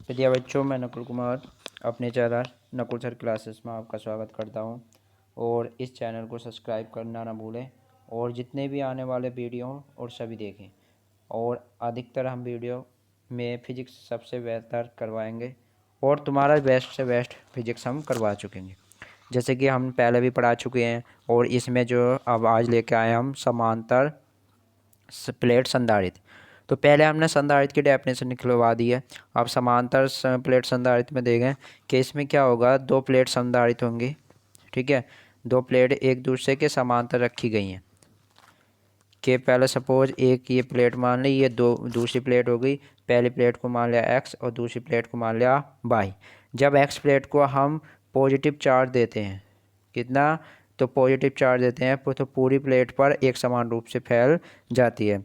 प्रिय बच्चों, मैं नकुल कुमार अपने चैनल नकुल सर क्लासेस में आपका स्वागत करता हूं और इस चैनल को सब्सक्राइब करना ना भूलें और जितने भी आने वाले वीडियो हों और सभी देखें। और अधिकतर हम वीडियो में फिजिक्स सबसे बेहतर करवाएंगे और तुम्हारा बेस्ट से बेस्ट फिजिक्स हम करवा चुकेंगे, जैसे कि हम पहले भी पढ़ा चुके हैं। और इसमें जो अब आज लेके आए हम समांतर प्लेट संधारित्र। तो पहले हमने संधारित्र की डेफिनेशन निकलवा दी है। अब समांतर प्लेट संधारित्र में देखें कि इसमें क्या होगा, दो प्लेट संधारित्र होंगी। ठीक है, दो प्लेट एक दूसरे के समांतर रखी गई हैं। कि पहले सपोज एक ये प्लेट मान ली, ये दो दूसरी प्लेट हो गई। पहली प्लेट को मान लिया एक्स और दूसरी प्लेट को मान लिया वाई। जब एक्स प्लेट को हम पॉजिटिव चार्ज देते हैं, कितना, तो पॉजिटिव चार्ज देते हैं तो पूरी प्लेट पर एक समान रूप से फैल जाती है।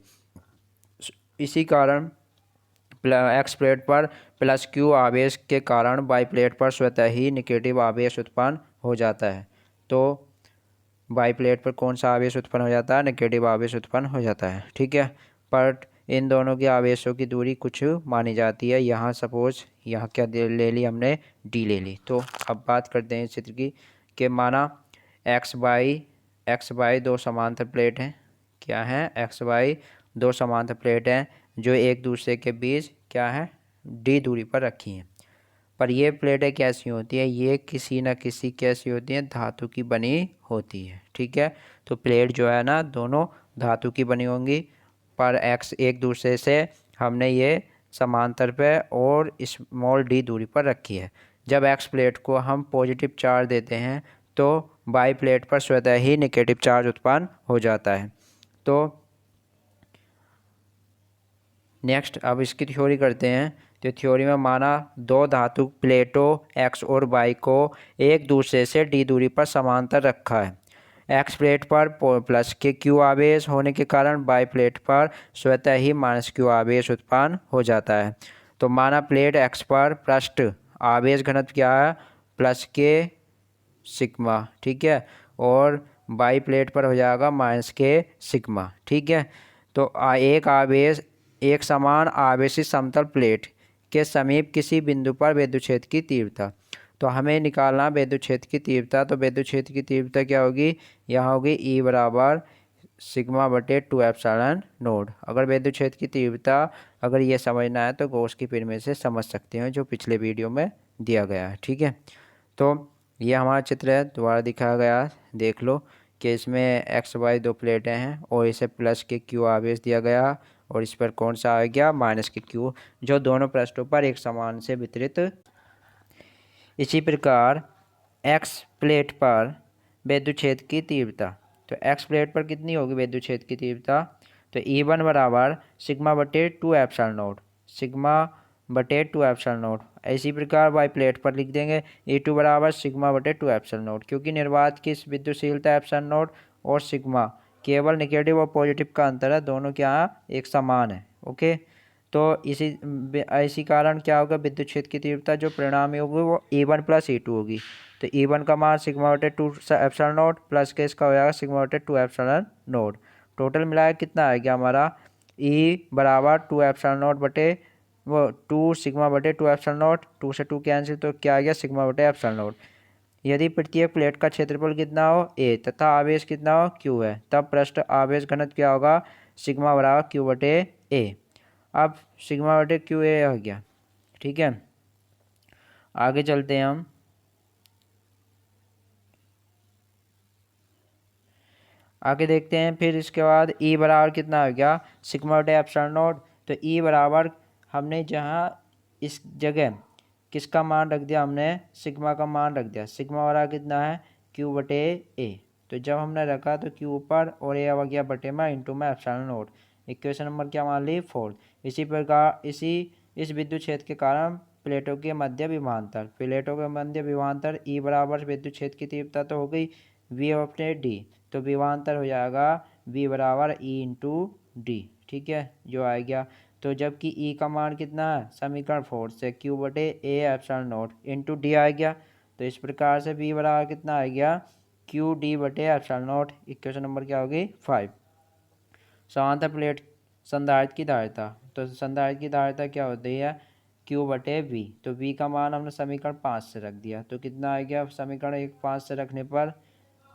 इसी कारण एक्स प्लेट पर प्लस क्यू आवेश के कारण वाई प्लेट पर स्वतः ही निगेटिव आवेश उत्पन्न हो जाता है। तो वाई प्लेट पर कौन सा आवेश उत्पन्न हो जाता है, नेगेटिव आवेश उत्पन्न हो जाता है। ठीक है, बट इन दोनों के आवेशों की दूरी कुछ मानी जाती है। यहाँ सपोज यहाँ क्या ले ली हमने, डी ले ली। तो अब बात करते हैं इस चित्र की कि माना एक्स वाई दो समांतर प्लेट हैं। क्या है, एक्स वाई दो समांतर प्लेट हैं जो एक दूसरे के बीच क्या है, डी दूरी पर रखी हैं। पर ये प्लेटें कैसी होती हैं, ये किसी न किसी कैसी होती हैं, धातु की बनी होती है। ठीक है, तो प्लेट जो है ना दोनों धातु की बनी होंगी, पर एक्स एक दूसरे से हमने ये समांतर पे और स्मॉल डी दूरी पर रखी है। जब एक्स प्लेट को हम पॉजिटिव चार्ज देते हैं तो वाई प्लेट पर स्वतः ही नेगेटिव चार्ज उत्पन्न हो जाता है। तो नेक्स्ट अब इसकी थ्योरी करते हैं। तो थ्योरी में माना दो धातु प्लेटों एक्स और वाई को एक दूसरे से डी दूरी पर समांतर रखा है। एक्स प्लेट पर प्लस के क्यू आवेश होने के कारण वाई प्लेट पर स्वतः ही माइनस क्यू आवेश उत्पन्न हो जाता है। तो माना प्लेट एक्स पर पृष्ठ आवेश घनत्व क्या है, प्लस के सिग्मा। ठीक है, और वाई प्लेट पर हो जाएगा माइनस के सिग्मा। ठीक है, तो एक समान आवेशित समतल प्लेट के समीप किसी बिंदु पर विद्युत क्षेत्र की तीव्रता। तो हमें निकालना विद्युत क्षेत्र की तीव्रता। तो विद्युत क्षेत्र की तीव्रता क्या होगी, यहाँ होगी E बराबर सिग्मा बटे 2 एप्सिलॉन नोट। अगर विद्युत क्षेत्र की तीव्रता अगर ये समझना है तो गॉस की पिरामिड से समझ सकते हैं, जो पिछले वीडियो में दिया गया है। ठीक है, तो ये हमारा चित्र है, दोबारा दिखाया गया, देख लो कि इसमें एक्स वाई दो प्लेटें हैं और इसे प्लस के क्यू आवेश दिया गया और इस पर कौन सा आ गया, माइनस के क्यू, जो दोनों पृष्ठों पर एक समान से वितरित। इसी प्रकार एक्स प्लेट पर विद्युत क्षेत्र की तीव्रता। तो एक्स प्लेट पर कितनी होगी विद्युत क्षेत्र की तीव्रता, तो E1 बराबर सिग्मा बटे 2 एप्सिलॉन नोट, सिग्मा बटे 2 एप्सिलॉन नोट। इसी प्रकार वाई प्लेट पर लिख देंगे E2 बराबर सिग्मा बटे 2 एप्सिलॉन नोट, क्योंकि निर्वात की विद्युतशीलता एप्सिलॉन नोट और सिग्मा केवल नेगेटिव और पॉजिटिव का अंतर है, दोनों क्या एक समान है। ओके, तो इसी कारण क्या होगा, विद्युत क्षेत्र की तीव्रता जो परिणामी होगी वो E1 प्लस E2 होगी। तो E1 का मान सिग्मा बटे 2 एप्सिलॉन नोट प्लस के इसका हो जाएगा सिग्मा बटे 2 एप्सिलॉन नोट। टोटल मिलाया कितना आएगा हमारा, E बराबर 2 एप्सिलॉन नोट बटे वो 2 सिग्मा बटे 2 एप्सिलॉन नोट, 2 से 2 कैंसिल, तो क्या आ गया सिग्मा बटे एप्सिलॉन नोट। यदि प्रत्येक प्लेट का क्षेत्रफल कितना हो A तथा आवेश कितना हो Q है, तब पृष्ठ आवेश घनत्व क्या होगा, सिग्मा बराबर Q बटे A। अब सिग्मा बटे क्यू ए हो गया। ठीक है, आगे चलते हैं हम। आगे देखते हैं फिर इसके बाद E बराबर कितना हो गया, सिग्मा बटे एप्सिलॉन नोट। तो E बराबर हमने जहाँ इस जगह किसका मान रख दिया, हमने सिग्मा का मान रख दिया। सिग्मा बराबर कितना है, Q बटे A। तो जब हमने रखा तो Q ऊपर और A आ गया बटे में इंटू में एप्सिलॉन नोट। इक्वेशन नंबर क्या मान ली, 4। इसी प्रकार इस विद्युत क्षेत्र के कारण प्लेटों के मध्य विभवांतर E बराबर विद्युत क्षेत्र की तीव्रता तो हो गई V अपने D, तो विभवांतर हो जाएगा V बराबर E इंटू डी। ठीक है, जो आ गया। तो जबकि E का मान कितना है, समीकरण 4 से Q बटे A epsilon naught into D आ गया। तो इस प्रकार से V बराबर कितना आ गया, Q D बटे एप्सिलॉन नोट। इक्वेशन नंबर क्या होगी, 5। समांतर प्लेट संधारित्र की धारिता। तो संधारित्र की धारिता क्या होती है क्यू बटे वी। तो वी का मान हमने समीकरण 5 से रख दिया, तो कितना आ गया समीकरण 5 से रखने पर,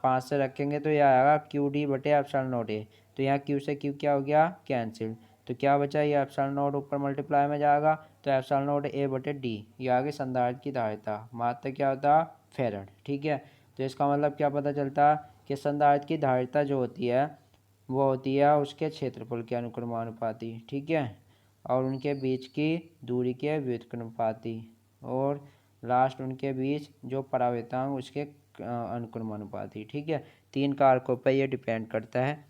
5 से रखेंगे तो यह आएगा क्यू डी बटे एप्सिलॉन नॉट ए। तो यहाँ क्यू से क्यू क्या हो गया, कैंसिल। तो क्या बचा, ये एप्सिलॉन नॉट ऊपर मल्टीप्लाई में जाएगा, तो एप्सिलॉन नॉट ए बटे डी। ये आगे संधारित्र की धारिता, मात्रा क्या होता है, फेरड। ठीक है, तो इसका मतलब क्या पता चलता है कि संधारित्र की धारिता जो होती है वो होती है उसके क्षेत्रफल के अनुक्रमानुपाती। ठीक है, और उनके बीच की दूरी के व्युत्क्रमानुपाती, और लास्ट उनके बीच जो परावर्तांक उसके अनुक्रमानुपाती। ठीक है, 3 कारकों पर ये डिपेंड करता है।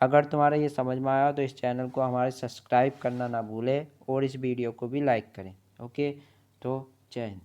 अगर तुम्हारा ये समझ में आया तो इस चैनल को हमारे सब्सक्राइब करना ना भूले और इस वीडियो को भी लाइक करें। ओके, तो जय हिंद।